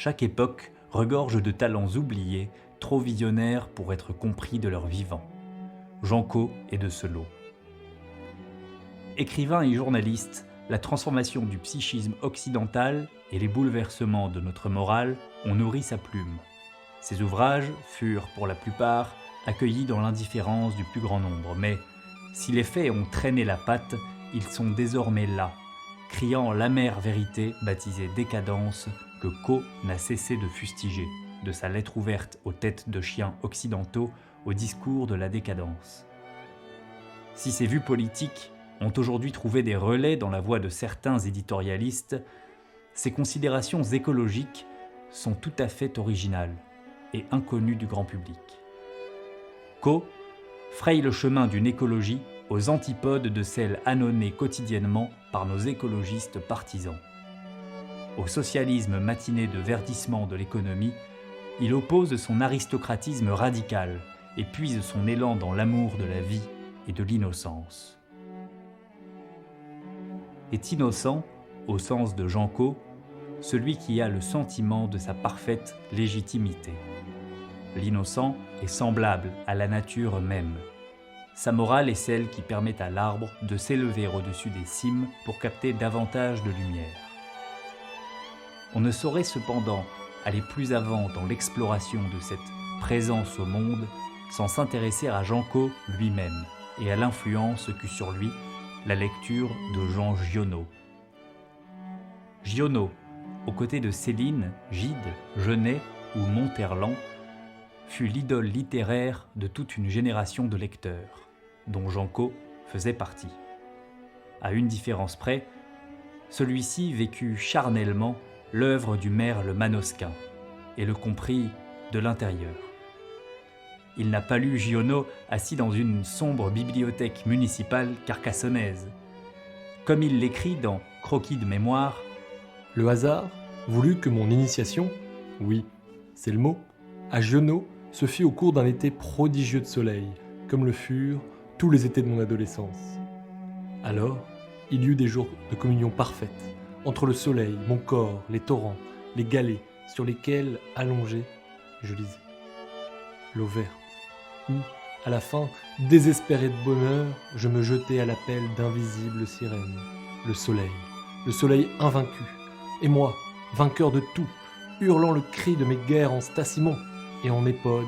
chaque époque regorge de talents oubliés, trop visionnaires pour être compris de leur vivant. Jean Cau est de ce lot. Écrivain et journaliste, la transformation du psychisme occidental et les bouleversements de notre morale ont nourri sa plume. Ses ouvrages furent, pour la plupart, accueillis dans l'indifférence du plus grand nombre, mais si les faits ont traîné la patte, ils sont désormais là, criant l'amère vérité baptisée décadence que Cau n'a cessé de fustiger, de sa lettre ouverte aux têtes de chiens occidentaux au discours de la décadence. Si ces vues politiques ont aujourd'hui trouvé des relais dans la voix de certains éditorialistes, ces considérations écologiques sont tout à fait originales et inconnues du grand public. Cau fraye le chemin d'une écologie aux antipodes de celle ânonnée quotidiennement par nos écologistes partisans. Au socialisme matiné de verdissement de l'économie, il oppose son aristocratisme radical et puise son élan dans l'amour de la vie et de l'innocence. Est innocent, au sens de Jean Cau, celui qui a le sentiment de sa parfaite légitimité. L'innocent est semblable à la nature même. Sa morale est celle qui permet à l'arbre de s'élever au-dessus des cimes pour capter davantage de lumière. On ne saurait cependant aller plus avant dans l'exploration de cette présence au monde sans s'intéresser à Jean Cau lui-même et à l'influence qu'eut sur lui la lecture de Jean Giono. Giono, aux côtés de Céline, Gide, Genet ou Monterland, fut l'idole littéraire de toute une génération de lecteurs, dont Jean Cau faisait partie. À une différence près, celui-ci vécut charnellement l'œuvre du merle manosquin et le comprit de l'intérieur. Il n'a pas lu Giono assis dans une sombre bibliothèque municipale carcassonnaise. Comme il l'écrit dans Croquis de mémoire, « Le hasard voulut que mon initiation, oui, c'est le mot, à Giono se fit au cours d'un été prodigieux de soleil, comme le furent tous les étés de mon adolescence. Alors, il y eut des jours de communion parfaite, entre le soleil, mon corps, les torrents, les galets sur lesquels, allongé, je lisais. L'eau verte, où, à la fin, désespéré de bonheur, je me jetais à l'appel d'invisibles sirènes. Le soleil invaincu, et moi, vainqueur de tout, hurlant le cri de mes guerres en Stasimon et en Épode,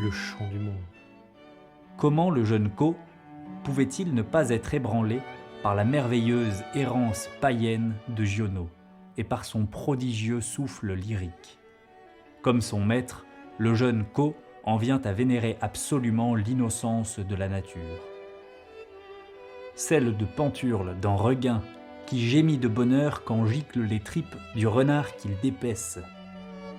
le chant du monde. Comment le jeune Cau pouvait-il ne pas être ébranlé par la merveilleuse errance païenne de Giono et par son prodigieux souffle lyrique? Comme son maître, le jeune Cau en vient à vénérer absolument l'innocence de la nature. Celle de Panthurle dans Regain, qui gémit de bonheur quand giclent les tripes du renard qu'il dépaisse.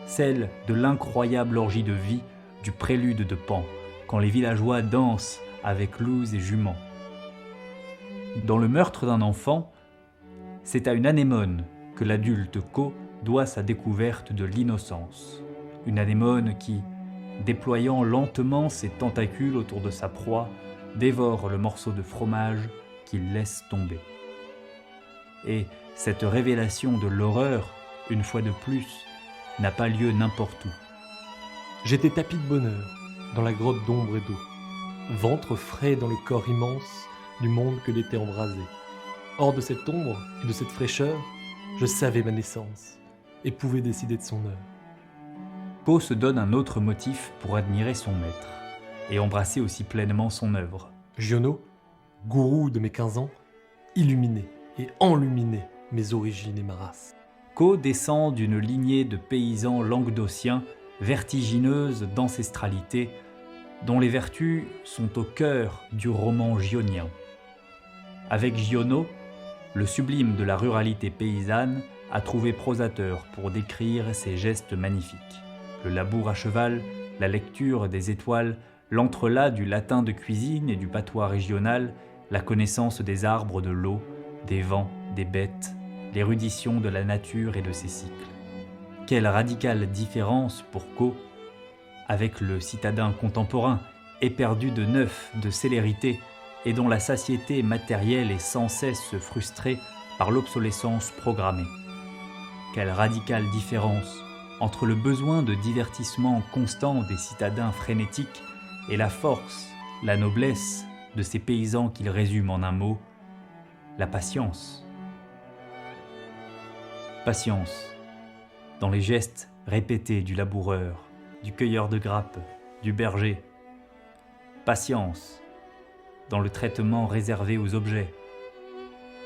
Celle de l'incroyable orgie de vie du prélude de Pan, quand les villageois dansent avec loups et juments. Dans le meurtre d'un enfant, c'est à une anémone que l'adulte Cau doit sa découverte de l'innocence. Une anémone qui, déployant lentement ses tentacules autour de sa proie, dévore le morceau de fromage qu'il laisse tomber. Et cette révélation de l'horreur, une fois de plus, n'a pas lieu n'importe où. J'étais tapi de bonheur, dans la grotte d'ombre et d'eau, ventre frais dans le corps immense du monde que l'été embrasé. Hors de cette ombre et de cette fraîcheur, je savais ma naissance et pouvais décider de son heure. Cau se donne un autre motif pour admirer son maître et embrasser aussi pleinement son œuvre. Giono, gourou de mes 15 ans, illuminait et enluminait mes origines et ma race. Cau descend d'une lignée de paysans languedociens vertigineuse d'ancestralité, dont les vertus sont au cœur du roman gionien. Avec Giono, le sublime de la ruralité paysanne a trouvé prosateur pour décrire ces gestes magnifiques. Le labour à cheval, la lecture des étoiles, l'entrelac du latin de cuisine et du patois régional, la connaissance des arbres, de l'eau, des vents, des bêtes, l'érudition de la nature et de ses cycles. Quelle radicale différence pour Cau avec le citadin contemporain, éperdu de neuf, de célérité, et dont la satiété matérielle est sans cesse frustrée par l'obsolescence programmée. Quelle radicale différence entre le besoin de divertissement constant des citadins frénétiques et la force, la noblesse de ces paysans qu'il résume en un mot, la patience. Patience, dans les gestes répétés du laboureur, du cueilleur de grappes, du berger. Patience, dans le traitement réservé aux objets.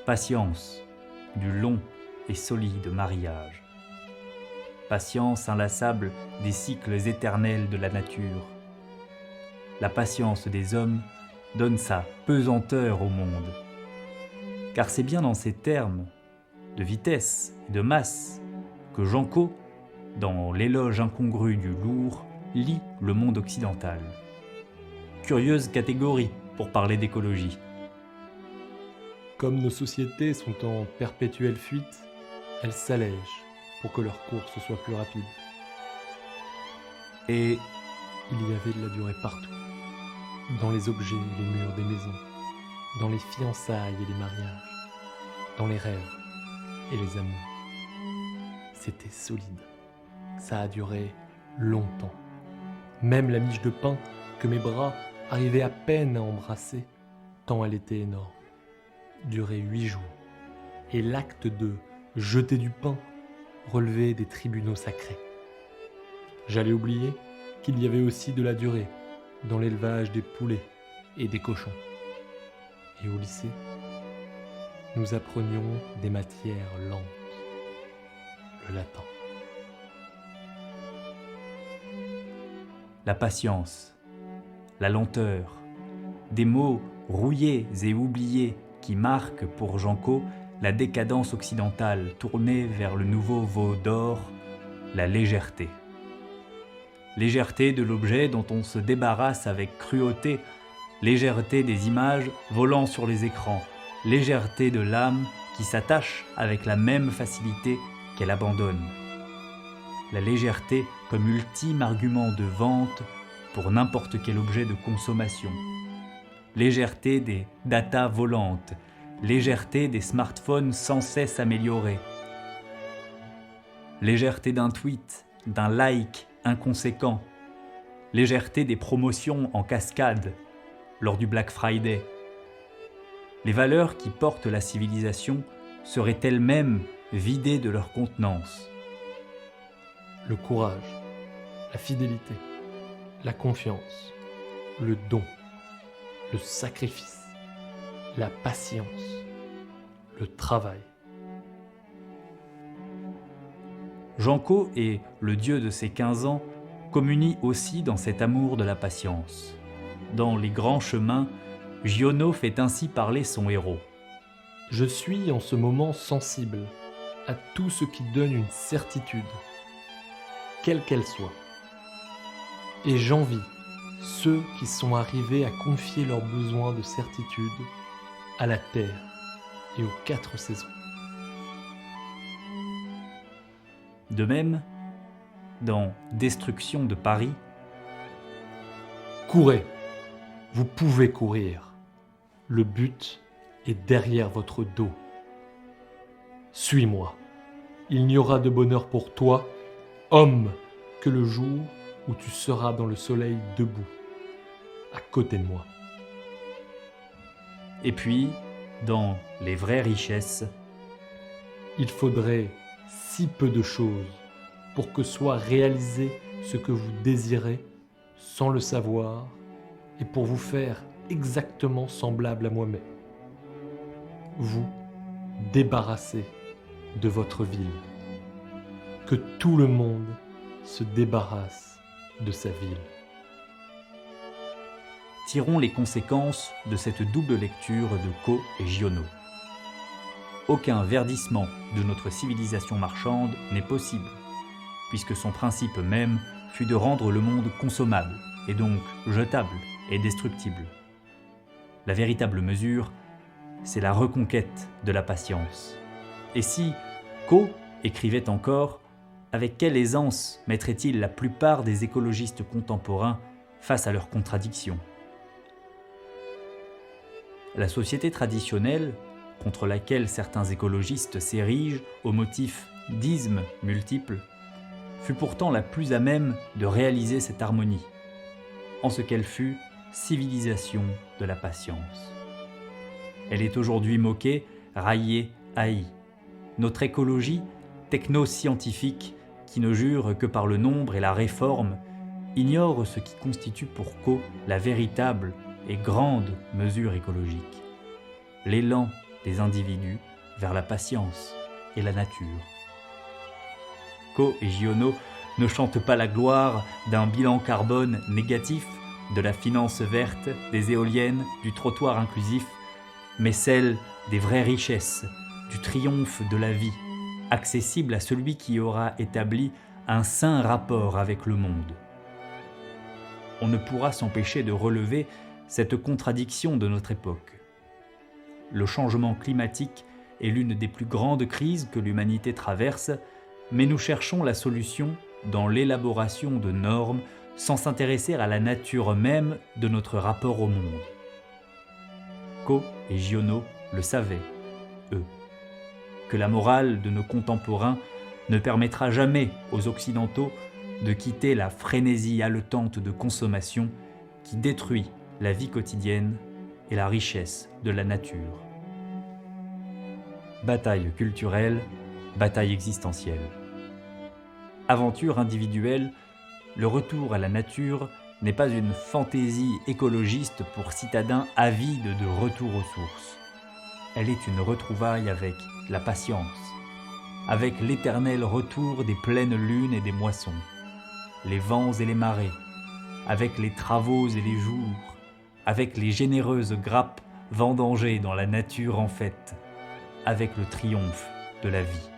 Patience, du long et solide mariage. Patience inlassable des cycles éternels de la nature. La patience des hommes donne sa pesanteur au monde. Car c'est bien dans ces termes de vitesse et de masse que Janco, dans l'éloge incongru du lourd, lit le monde occidental. Curieuse catégorie pour parler d'écologie. Comme nos sociétés sont en perpétuelle fuite, elles s'allègent pour que leur course soit plus rapide. Et Il y avait de la durée partout. Dans les objets et les murs des maisons, dans les fiançailles et les mariages, dans les rêves et les amours. C'était solide. Ça a duré longtemps. Même la miche de pain que mes bras arrivaient à peine à embrasser, tant elle était énorme, durait 8 jours. Et l'acte de jeter du pain relevait des tribunaux sacrés. J'allais oublier qu'il y avait aussi de la durée dans l'élevage des poulets et des cochons. Et au lycée, nous apprenions des matières lentes, le latin. la patience, la lenteur, des mots rouillés et oubliés qui marquent pour Janco la décadence occidentale tournée vers le nouveau veau d'or, la légèreté. Légèreté de l'objet dont on se débarrasse avec cruauté, légèreté des images volant sur les écrans, légèreté de l'âme qui s'attache avec la même facilité qu'elle abandonne. La légèreté comme ultime argument de vente pour n'importe quel objet de consommation. Légèreté des datas volantes, légèreté des smartphones sans cesse améliorés. Légèreté d'un tweet, d'un like inconséquent. Légèreté des promotions en cascade lors du Black Friday. Les valeurs qui portent la civilisation seraient elles-mêmes vidées de leur contenance. Le courage, la fidélité, la confiance, le don, le sacrifice, la patience, le travail. Janco et le dieu de ses 15 ans communient aussi dans cet amour de la patience. Dans Les Grands Chemins, Giono fait ainsi parler son héros. Je suis en ce moment sensible à tout ce qui donne une certitude, quelle qu'elle soit. Et j'envie ceux qui sont arrivés à confier leurs besoins de certitude à la terre et aux 4 saisons. De même, dans Destruction de Paris, Courez, vous pouvez courir. Le but est derrière votre dos. Suis-moi. Il n'y aura de bonheur pour toi, homme, que le jour où tu seras dans le soleil debout, à côté de moi. et puis, dans Les Vraies Richesses, Il faudrait si peu de choses pour que soit réalisé ce que vous désirez sans le savoir et pour vous faire exactement semblable à moi-même. Vous débarrasser de votre ville. Que tout le monde se débarrasse de sa ville. tirons les conséquences de cette double lecture de Co et Giono. Aucun verdissement de notre civilisation marchande n'est possible, puisque son principe même fut de rendre le monde consommable, et donc jetable et destructible. La véritable mesure, c'est la reconquête de la patience. Et si Co écrivait encore, avec quelle aisance mettrait-il la plupart des écologistes contemporains face à leurs contradictions ? La société traditionnelle, contre laquelle certains écologistes s'érigent au motif d'ismes multiples, fut pourtant la plus à même de réaliser cette harmonie, en ce qu'elle fut civilisation de la patience. Elle est aujourd'hui moquée, raillée, haïe. Notre écologie, techno-scientifique, qui ne jure que par le nombre et la réforme, ignore ce qui constitue pour Coe la véritable et grande mesure écologique, l'élan des individus vers la patience et la nature. Coe et Giono ne chantent pas la gloire d'un bilan carbone négatif, de la finance verte, des éoliennes, du trottoir inclusif, mais celle des vraies richesses, du triomphe de la vie, accessible à celui qui aura établi un sain rapport avec le monde. On ne pourra s'empêcher de relever cette contradiction de notre époque. Le changement climatique est l'une des plus grandes crises que l'humanité traverse, mais nous cherchons la solution dans l'élaboration de normes sans s'intéresser à la nature même de notre rapport au monde. Coe et Giono le savaient, eux, que la morale de nos contemporains ne permettra jamais aux Occidentaux de quitter la frénésie haletante de consommation qui détruit la vie quotidienne et la richesse de la nature. Bataille culturelle, bataille existentielle. Aventure individuelle, le retour à la nature n'est pas une fantaisie écologiste pour citadins avides de retour aux sources. Elle est une retrouvaille avec la patience, avec l'éternel retour des pleines lunes et des moissons, les vents et les marées, avec les travaux et les jours, avec les généreuses grappes vendangées dans la nature en fête, avec le triomphe de la vie.